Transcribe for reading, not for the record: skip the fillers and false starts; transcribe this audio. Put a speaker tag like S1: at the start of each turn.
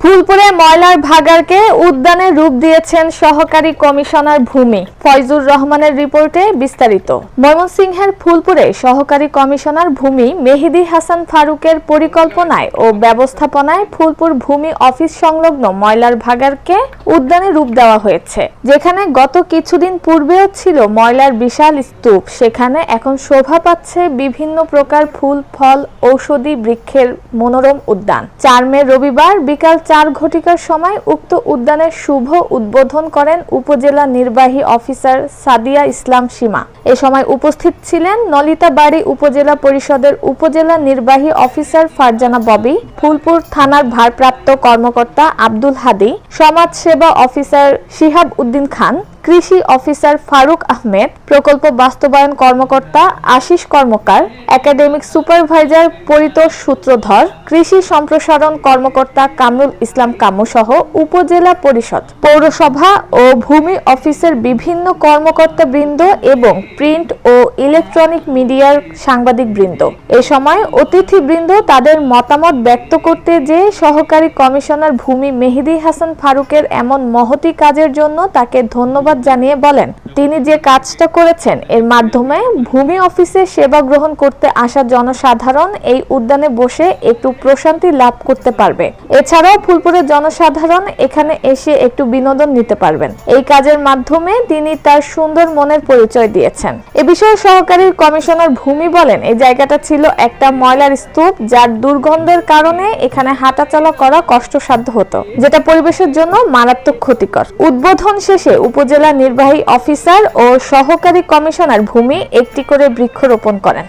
S1: ফুলপুরে ময়লার ভাগাড়কে উদ্যানে রূপ দিয়েছেন সহকারী কমিশনার ভূমি। ফয়জুর রহমানের রিপোর্টে বিস্তারিত। ময়মনসিংহের ফুলপুরে সহকারী কমিশনার ভূমি মেহেদী হাসান ফারুকের পরিকল্পনায় ও ব্যবস্থাপনায় ফুলপুর ভূমি অফিস সংলগ্ন ময়লার ভাগাড়কে উদ্যানে রূপ দেওয়া হয়েছে। যেখানে গত কিছুদিন পূর্বেও ছিল ময়লার বিশাল স্তূপ, সেখানে এখন শোভা পাচ্ছে বিভিন্ন প্রকার ফুল, ফল, ঔষধি বৃক্ষের মনোরম উদ্যান। 4 মে রবিবার বিকাল 4 ঘটিকার সময় উক্ত উদ্যানের শুভ উদ্বোধন করেন উপজেলা নির্বাহী অফিসার সাদিয়া ইসলাম সীমা। এ সময় উপস্থিত ছিলেন নলিতাবাড়ী উপজেলা পরিষদের উপজেলা নির্বাহী অফিসার ফারজানা ববি, ফুলপুর থানার ভারপ্রাপ্ত কর্মকর্তা আব্দুল হাদি, সমাজ সেবা অফিসার শিহাব উদ্দিন খান, কৃষি অফিসার ফারুক আহমেদ, প্রকল্প বাস্তবায়ন কর্মকর্তা আশিস কর্মকার, একাডেমিক সুপারভাইজার পরিতোষ সূত্রধর, কৃষি সম্প্রসারণ কর্মকর্তা কামরুল ইসলাম কামু সহ উপজেলা পরিষদ, পৌরসভা ও ভূমি অফিসের বিভিন্ন কর্মকর্তা বৃন্দ এবং প্রিন্ট ও ইলেকট্রনিক মিডিয়ার সাংবাদিক বৃন্দ। এ সময় অতিথিবৃন্দ তাদের মতামত ব্যক্ত করতে যে সহকারী কমিশনার ভূমি মেহেদী হাসান ফারুকের এমন মহতি কাজের জন্য তাকে ধন্যবাদ জানিয়ে বলেন, তিনি যে কাজটা করেছেন এর মাধ্যমে ভূমি অফিসে সেবা গ্রহণ করতে আসা জনসাধারণ এই উদ্যানে বসে একটু প্রশান্তি লাভ করতে পারবে। এছাড়াও ফুলপুরের জনসাধারণ এখানে এসে একটু বিনোদন নিতে পারবেন। এই কাজের মাধ্যমে তিনি তার সুন্দর মনের পরিচয় দিয়েছেন। এ বিষয়ে সহকারী কমিশনার ভূমি বলেন, এই জায়গাটা ছিল একটা ময়লার স্তূপ, যার দুর্গন্ধের কারণে এখানে হাঁটাচলা করা কষ্টসাধ্য হতো, যেটা পরিবেশের জন্য মারাত্মক ক্ষতিকর। উদ্বোধন শেষে উপজেলা নির্বাহী অফিসার ও সহকারী কমিশনার ভূমি একটি করে বৃক্ষরোপণ করেন।